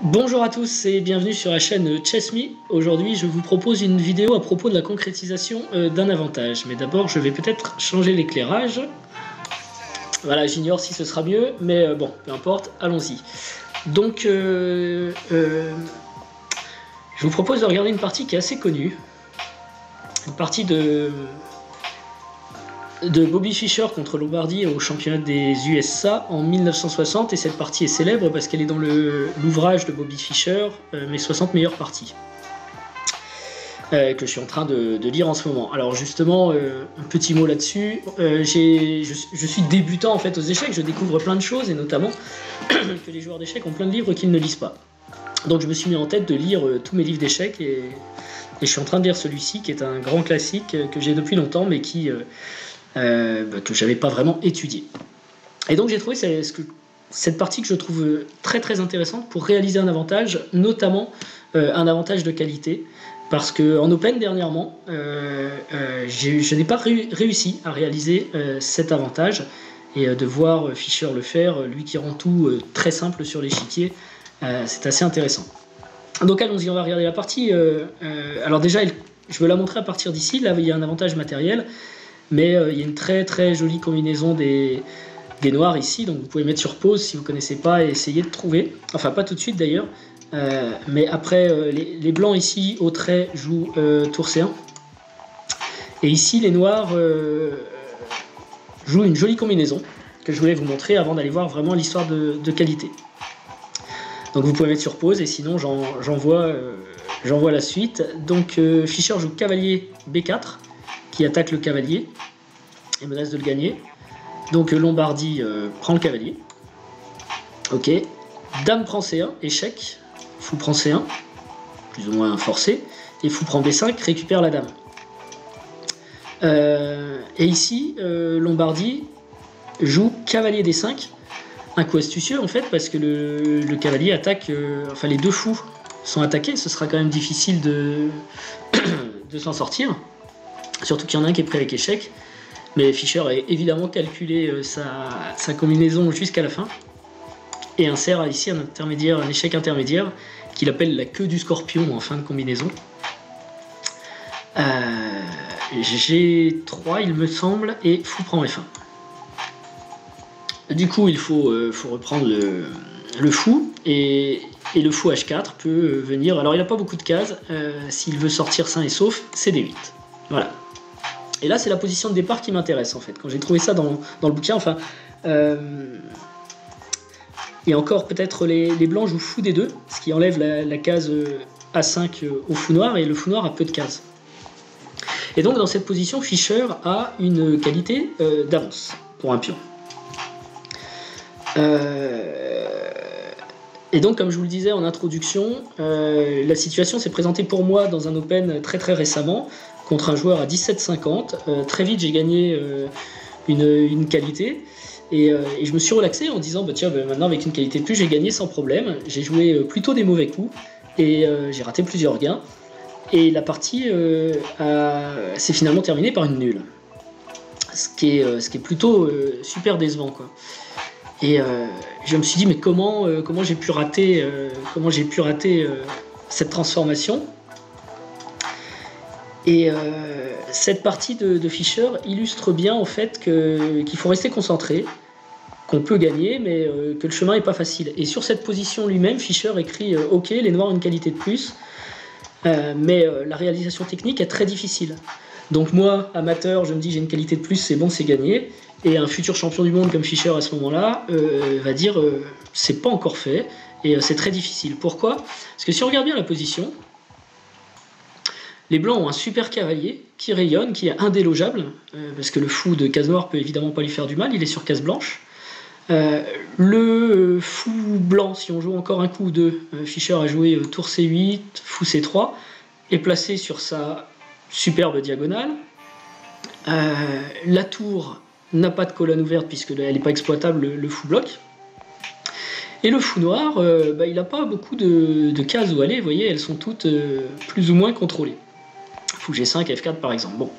Bonjour à tous et bienvenue sur la chaîne ChessMe. Aujourd'hui, je vous propose une vidéo à propos de la concrétisation d'un avantage. Mais d'abord, je vais peut-être changer l'éclairage. Voilà, j'ignore si ce sera mieux, mais bon, peu importe, allons-y. Donc, je vous propose de regarder une partie qui est assez connue. Une partie de Bobby Fischer contre Lombardi au championnat des USA en 1960, et cette partie est célèbre parce qu'elle est dans l'ouvrage de Bobby Fischer, mes 60 meilleures parties, que je suis en train de lire en ce moment. Alors justement, un petit mot là-dessus, je suis débutant en fait aux échecs, je découvre plein de choses, et notamment que les joueurs d'échecs ont plein de livres qu'ils ne lisent pas. Donc je me suis mis en tête de lire tous mes livres d'échecs, et je suis en train de lire celui-ci qui est un grand classique que j'ai depuis longtemps, mais que j'avais pas vraiment étudié. Et donc j'ai trouvé cette partie que je trouve très très intéressante pour réaliser un avantage, notamment un avantage de qualité, parce qu'en Open dernièrement, je n'ai pas réussi à réaliser cet avantage, et de voir Fischer le faire, lui qui rend tout très simple sur l'échiquier, c'est assez intéressant. Donc allons-y, on va regarder la partie. Alors déjà, je veux la montrer à partir d'ici. Là, il y a un avantage matériel, mais il y a une très très jolie combinaison des noirs ici, donc vous pouvez mettre sur pause si vous ne connaissez pas et essayer de trouver, enfin pas tout de suite d'ailleurs, mais après les blancs ici au trait jouent tour C1, et ici les noirs jouent une jolie combinaison que je voulais vous montrer avant d'aller voir vraiment l'histoire de qualité. Donc vous pouvez mettre sur pause, et sinon j'envoie la suite. Donc Fischer joue cavalier B4 qui attaque le cavalier et menace de le gagner. Donc Lombardi prend le cavalier. Ok. Dame prend C1, échec. Fou prend C1, plus ou moins forcé. Et fou prend B5, récupère la dame. Et ici, Lombardi joue cavalier D5. Un coup astucieux en fait, parce que le cavalier attaque, enfin les deux fous sont attaqués, ce sera quand même difficile de s'en sortir. Surtout qu'il y en a un qui est prêt avec échec. Mais Fischer a évidemment calculé sa combinaison jusqu'à la fin. Et insère ici un échec intermédiaire qu'il appelle la queue du scorpion en fin de combinaison. G3 il me semble, et fou prend F1. Du coup il faut reprendre le fou, et le fou H4 peut venir. Alors il n'a pas beaucoup de cases, s'il veut sortir sain et sauf, c'est D8. Voilà. Et là, c'est la position de départ qui m'intéresse, en fait. Quand j'ai trouvé ça dans le bouquin, enfin... et encore, peut-être, les blancs jouent fou D2, ce qui enlève la case A5 au fou noir, et le fou noir a peu de cases. Et donc, dans cette position, Fischer a une qualité d'avance pour un pion. Et donc, comme je vous le disais en introduction, la situation s'est présentée pour moi dans un Open très très récemment, contre un joueur à 17,50. Très vite, j'ai gagné une qualité, et je me suis relaxé en disant bah, tiens, maintenant avec une qualité de plus, j'ai gagné sans problème. J'ai joué plutôt des mauvais coups, et j'ai raté plusieurs gains. Et la partie s'est finalement terminée par une nulle, ce qui est plutôt super décevant, quoi. Et je me suis dit mais comment j'ai pu rater cette transformation. Et cette partie de Fischer illustre bien en fait qu'il faut rester concentré, qu'on peut gagner, mais que le chemin n'est pas facile. Et sur cette position lui-même, Fischer écrit ok, les noirs ont une qualité de plus, mais la réalisation technique est très difficile. Donc moi, amateur, je me dis j'ai une qualité de plus, c'est bon, c'est gagné. Et un futur champion du monde comme Fischer à ce moment-là va dire c'est pas encore fait, et c'est très difficile. Pourquoi ? Parce que si on regarde bien la position, les blancs ont un super cavalier qui rayonne, qui est indélogeable, parce que le fou de case noire peut évidemment pas lui faire du mal, il est sur case blanche. Le fou blanc, si on joue encore un coup ou deux, Fischer a joué tour C8, fou C3, est placé sur sa superbe diagonale. La tour n'a pas de colonne ouverte puisqu'elle n'est pas exploitable, le fou bloque. Et le fou noir, il n'a pas beaucoup de cases où aller, vous voyez, elles sont toutes plus ou moins contrôlées. Fou G5, F4 par exemple. Bon.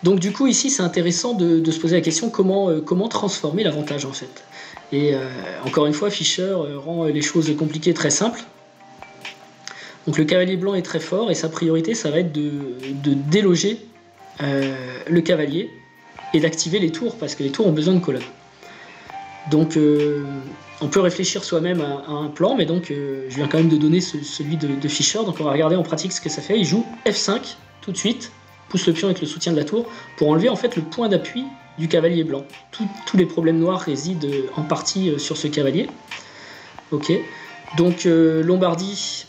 Donc du coup ici c'est intéressant de se poser la question comment transformer l'avantage en fait. Et encore une fois, Fischer rend les choses compliquées très simples. Donc le cavalier blanc est très fort et sa priorité, ça va être de déloger le cavalier et d'activer les tours, parce que les tours ont besoin de colonnes. Donc on peut réfléchir soi-même à un plan, mais donc je viens quand même de donner celui de Fischer. Donc on va regarder en pratique ce que ça fait. Il joue F5 tout de suite, pousse le pion avec le soutien de la tour, pour enlever en fait le point d'appui du cavalier blanc. Tous les problèmes noirs résident en partie sur ce cavalier. Ok, donc Lombardi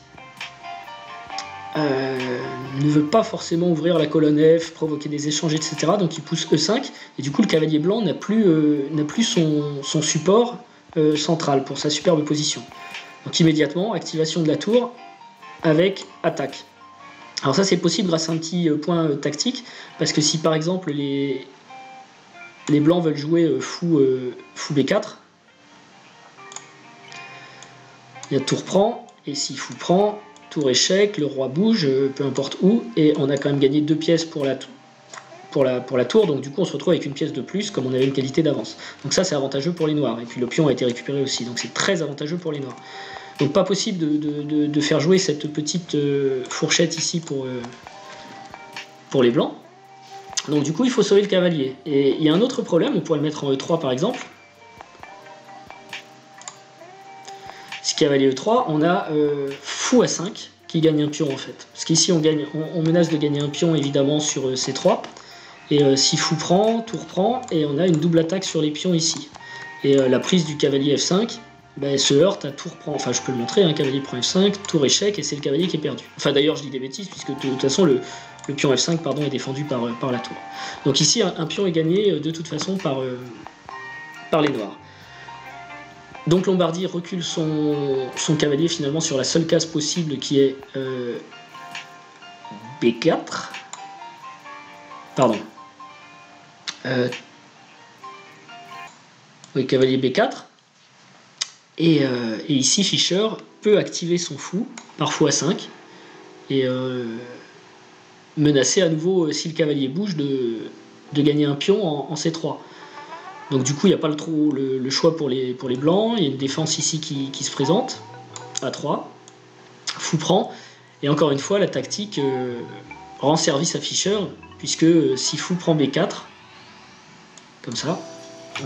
ne veut pas forcément ouvrir la colonne F, provoquer des échanges, etc. Donc il pousse E5, et du coup le cavalier blanc n'a plus son support central pour sa superbe position. Donc immédiatement, activation de la tour avec attaque. Alors ça c'est possible grâce à un petit point tactique, parce que si par exemple les blancs veulent jouer fou B4, il y a tour prend, et si fou prend, tour échec, le roi bouge, peu importe où, et on a quand même gagné 2 pièces pour la tour, donc du coup on se retrouve avec une pièce de plus, comme on avait une qualité d'avance. Donc ça c'est avantageux pour les noirs, et puis le pion a été récupéré aussi, donc c'est très avantageux pour les noirs. Donc pas possible de faire jouer cette petite fourchette ici pour les blancs. Donc du coup il faut sauver le cavalier. Et il y a un autre problème, on pourrait le mettre en E3 par exemple. Si cavalier E3, on a fou A5 qui gagne un pion en fait. Parce qu'ici on menace de gagner un pion évidemment sur C3. Et si fou prend, tour prend, et on a une double attaque sur les pions ici. Et la prise du cavalier F5 se heurte à tour prend. Enfin je peux le montrer, hein, cavalier prend F5, tour échec, et c'est le cavalier qui est perdu. Enfin d'ailleurs je dis des bêtises, puisque de toute façon le pion F5 est défendu par la tour. Donc ici un pion est gagné de toute façon par les noirs. Donc Lombardi recule son cavalier finalement sur la seule case possible qui est B4. Pardon. Oui, cavalier B4. Et ici Fischer peut activer son fou par fou A5 et menacer à nouveau, si le cavalier bouge, de gagner un pion en C3. Donc du coup, il n'y a pas le choix pour les blancs. Il y a une défense ici qui se présente. A3. Fou prend. Et encore une fois, la tactique rend service à Fischer, puisque si fou prend B4, comme ça,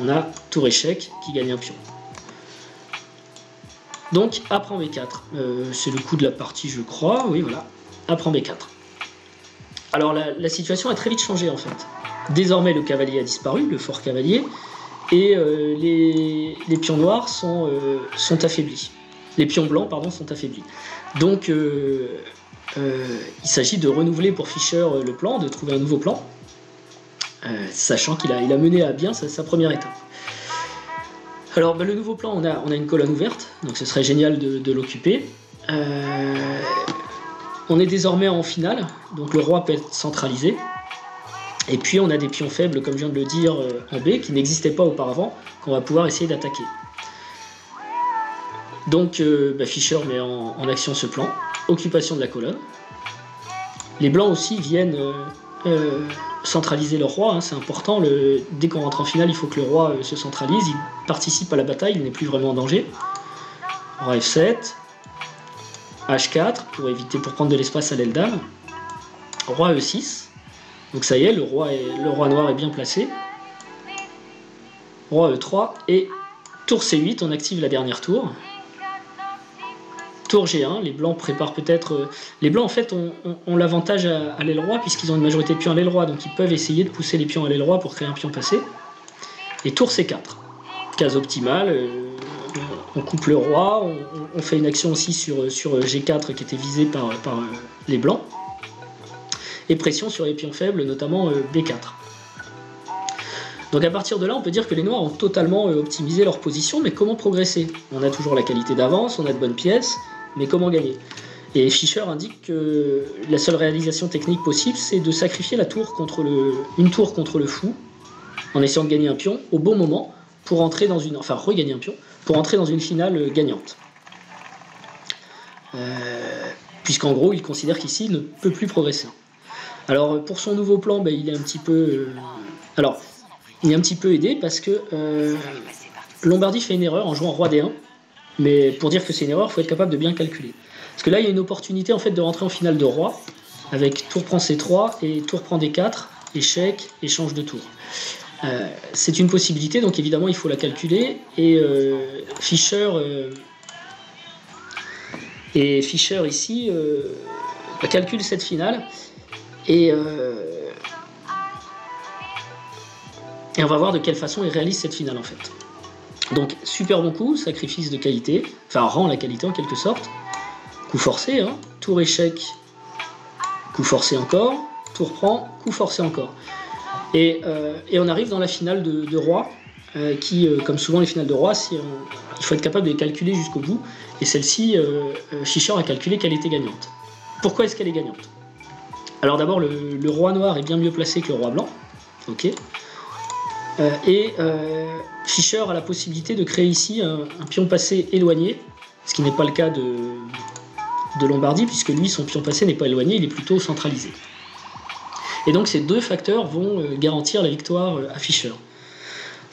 on a tour échec qui gagne un pion. Donc A prend B4. C'est le coup de la partie, je crois. Oui, voilà. A prend B4. Alors la situation a très vite changé en fait. Désormais, le cavalier a disparu, le fort cavalier, et les pions noirs sont affaiblis. Les pions blancs, pardon, sont affaiblis. Donc, il s'agit de renouveler pour Fischer le plan, de trouver un nouveau plan, sachant qu'il a mené à bien sa première étape. Alors, le nouveau plan, on a une colonne ouverte, donc ce serait génial de l'occuper. On est désormais en finale, donc le roi peut être centralisé. Et puis on a des pions faibles, comme je viens de le dire, en B, qui n'existaient pas auparavant, qu'on va pouvoir essayer d'attaquer. Donc Fischer met en action ce plan. Occupation de la colonne. Les blancs aussi viennent centraliser leur roi, hein, c'est important. Dès qu'on rentre en finale, il faut que le roi se centralise, il participe à la bataille, il n'est plus vraiment en danger. Roi F7. H4, pour prendre de l'espace à l'aile dame. Roi E6. Donc ça y est, le roi noir est bien placé. Roi E3 et tour C8, on active la dernière tour. Tour G1, les blancs préparent peut-être... les blancs en fait ont l'avantage à l'aile roi puisqu'ils ont une majorité de pions à l'aile roi, donc ils peuvent essayer de pousser les pions à l'aile roi pour créer un pion passé. Et tour C4, case optimale, on coupe le roi, on fait une action aussi sur G4 qui était visée par les blancs. Et pression sur les pions faibles, notamment B4. Donc à partir de là, on peut dire que les noirs ont totalement optimisé leur position, mais comment progresser? On a toujours la qualité d'avance, on a de bonnes pièces, mais comment gagner? Et Fischer indique que la seule réalisation technique possible, c'est de sacrifier une tour contre le fou, en essayant de gagner un pion au bon moment, pour entrer dans une... Enfin, regagner un pion, pour entrer dans une finale gagnante. Puisqu'en gros, il considère qu'ici, il ne peut plus progresser. Alors pour son nouveau plan, il est un petit peu... il est un petit peu aidé parce que Lombardie fait une erreur en jouant roi D1, mais pour dire que c'est une erreur, il faut être capable de bien calculer. Parce que là, il y a une opportunité en fait de rentrer en finale de roi, avec tour prend C3 et tour prend D4, échec, échange de tour. C'est une possibilité, donc évidemment il faut la calculer, et Fischer ici calcule cette finale, et on va voir de quelle façon il réalise cette finale en fait. Donc super bon coup, sacrifice de qualité, enfin rend la qualité en quelque sorte, coup forcé, hein, tour échec, coup forcé encore, tour prend, coup forcé encore. Et on arrive dans la finale de roi, qui, comme souvent les finales de roi, il faut être capable de les calculer jusqu'au bout, et celle-ci, Fischer a calculé qu'elle était gagnante. Pourquoi est-ce qu'elle est gagnante? Alors d'abord, le roi noir est bien mieux placé que le roi blanc, ok. Fischer a la possibilité de créer ici un pion passé éloigné, ce qui n'est pas le cas de Lombardie, puisque lui, son pion passé n'est pas éloigné, il est plutôt centralisé. Et donc ces deux facteurs vont garantir la victoire à Fischer.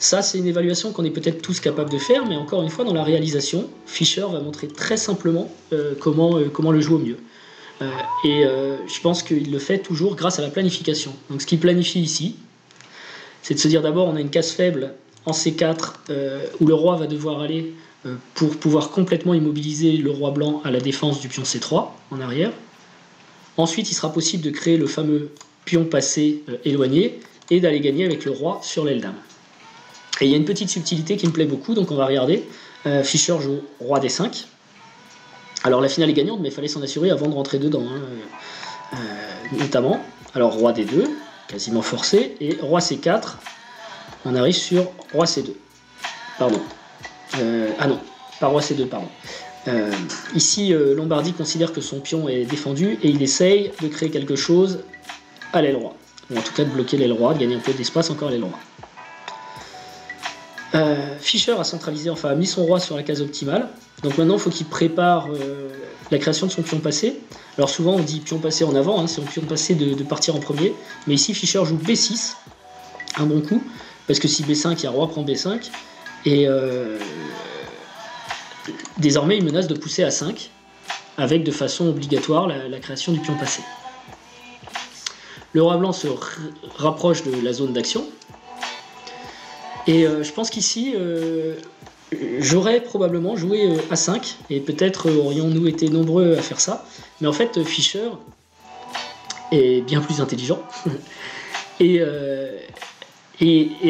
Ça, c'est une évaluation qu'on est peut-être tous capables de faire, mais encore une fois, dans la réalisation, Fischer va montrer très simplement comment le jouer au mieux. Je pense qu'il le fait toujours grâce à la planification. Donc ce qu'il planifie ici, c'est de se dire d'abord on a une case faible en C4 où le roi va devoir aller pour pouvoir complètement immobiliser le roi blanc à la défense du pion C3 en arrière. Ensuite, il sera possible de créer le fameux pion passé éloigné et d'aller gagner avec le roi sur l'aile dame. Et il y a une petite subtilité qui me plaît beaucoup, donc on va regarder. Fischer joue roi D5. Alors la finale est gagnante, mais il fallait s'en assurer avant de rentrer dedans, hein, notamment. Alors roi D2, quasiment forcé, et roi C4, on arrive sur roi C2. Pardon. Ah non, pas roi C2, pardon. Ici, Lombardie considère que son pion est défendu et il essaye de créer quelque chose à l'aile roi. Ou en tout cas de bloquer l'aile roi, de gagner un peu d'espace encore à l'aile roi. Fischer a centralisé, enfin a mis son roi sur la case optimale. Donc maintenant, il faut qu'il prépare la création de son pion passé. Alors souvent, on dit pion passé en avant, hein, c'est au pion passé de partir en premier. Mais ici, Fischer joue B6, un bon coup, parce que si B5, il y a roi prend B5. Et désormais, il menace de pousser à 5, avec de façon obligatoire la création du pion passé. Le roi blanc se rapproche de la zone d'action. Et je pense qu'ici, j'aurais probablement joué A5, et peut-être aurions-nous été nombreux à faire ça. Mais en fait, Fischer est bien plus intelligent. et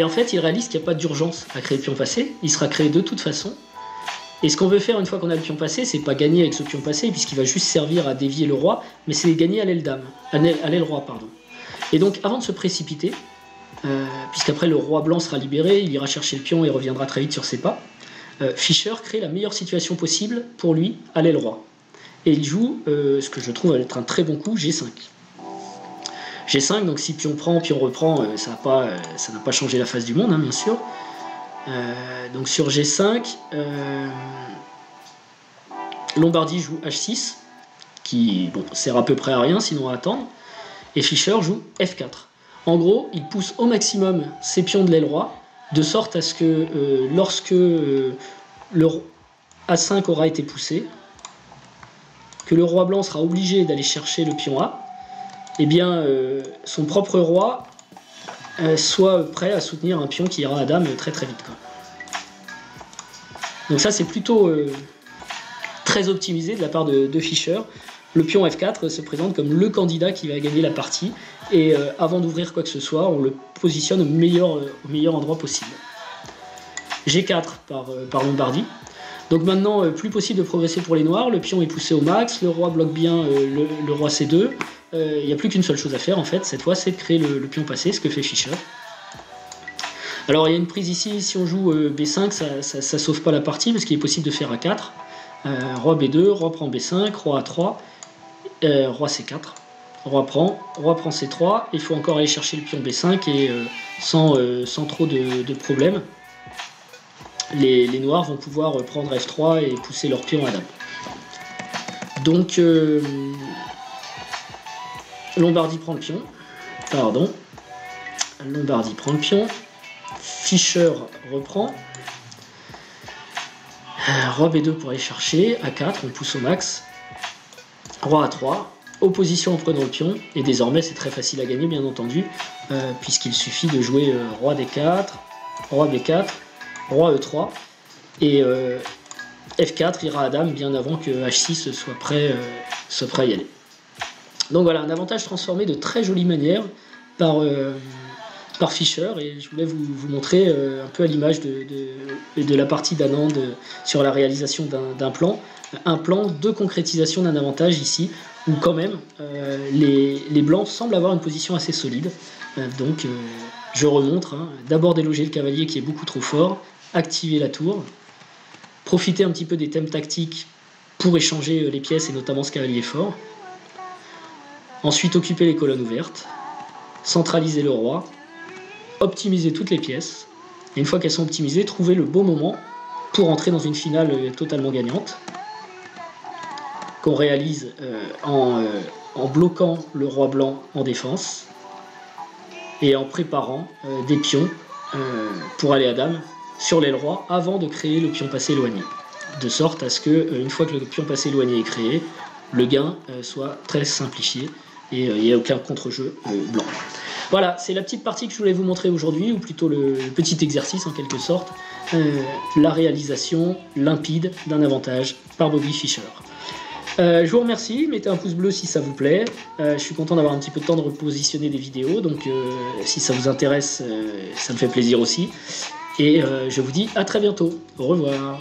en fait, il réalise qu'il n'y a pas d'urgence à créer le pion passé. Il sera créé de toute façon. Et ce qu'on veut faire une fois qu'on a le pion passé, c'est pas gagner avec ce pion passé, puisqu'il va juste servir à dévier le roi, mais c'est gagner à l'aile dame, à l'aile roi, pardon. Et donc, avant de se précipiter, puisqu'après le roi blanc sera libéré, il ira chercher le pion et reviendra très vite sur ses pas, Fischer crée la meilleure situation possible pour lui à l'aile roi. Et il joue ce que je trouve être un très bon coup, G5. G5, donc si pion prend, pion reprend, ça n'a pas changé la face du monde, hein, bien sûr. Donc sur G5, Lombardie joue H6, qui sert à peu près à rien, sinon à attendre. Et Fischer joue F4. En gros, il pousse au maximum ses pions de l'aile roi, de sorte à ce que lorsque le A5 aura été poussé, que le roi blanc sera obligé d'aller chercher le pion A, eh bien son propre roi soit prêt à soutenir un pion qui ira à dame très très vite, quoi. Donc ça c'est plutôt très optimisé de la part de Fischer. Le pion F4 se présente comme le candidat qui va gagner la partie, et avant d'ouvrir quoi que ce soit, on le positionne au meilleur endroit possible. G4 par Lombardie. Donc maintenant, plus possible de progresser pour les noirs, le pion est poussé au max, le roi bloque bien le roi C2, il n'y a plus qu'une seule chose à faire en fait, cette fois c'est de créer le pion passé, ce que fait Fischer. Alors il y a une prise ici, si on joue B5, ça sauve pas la partie, parce qu'il est possible de faire A4, roi B2, roi prend B5, roi A3, roi C4, roi prend C3, il faut encore aller chercher le pion B5, et sans trop de problèmes, les noirs vont pouvoir prendre F3 et pousser leur pion à dame. Donc Lombardie prend le pion, Lombardie prend le pion, Fischer reprend, roi B2 pour aller chercher, A4, on pousse au max, roi A3, opposition en prenant le pion, et désormais c'est très facile à gagner bien entendu, puisqu'il suffit de jouer roi D4, roi B4, roi E3, et F4 ira à dame bien avant que H6 soit prêt à y aller. Donc voilà, un avantage transformé de très jolie manière par Fischer, et je voulais vous montrer un peu à l'image de la partie d'Anand sur la réalisation d'un plan, un plan de concrétisation d'un avantage ici, où quand même les blancs semblent avoir une position assez solide. Donc je remontre, hein, d'abord déloger le cavalier qui est beaucoup trop fort, activer la tour, profiter un petit peu des thèmes tactiques pour échanger les pièces et notamment ce cavalier fort. Ensuite occuper les colonnes ouvertes, centraliser le roi, optimiser toutes les pièces, et une fois qu'elles sont optimisées, trouver le bon moment pour entrer dans une finale totalement gagnante, qu'on réalise en bloquant le roi blanc en défense, et en préparant des pions pour aller à dame sur l'aile roi avant de créer le pion passé éloigné, de sorte à ce que, une fois que le pion passé éloigné est créé, le gain soit très simplifié, et il n'y a aucun contre-jeu blanc. Voilà, c'est la petite partie que je voulais vous montrer aujourd'hui, ou plutôt le petit exercice en quelque sorte, la réalisation limpide d'un avantage par Bobby Fischer. Je vous remercie, mettez un pouce bleu si ça vous plaît, je suis content d'avoir un petit peu de temps de repositionner des vidéos, donc si ça vous intéresse, ça me fait plaisir aussi, et je vous dis à très bientôt, au revoir.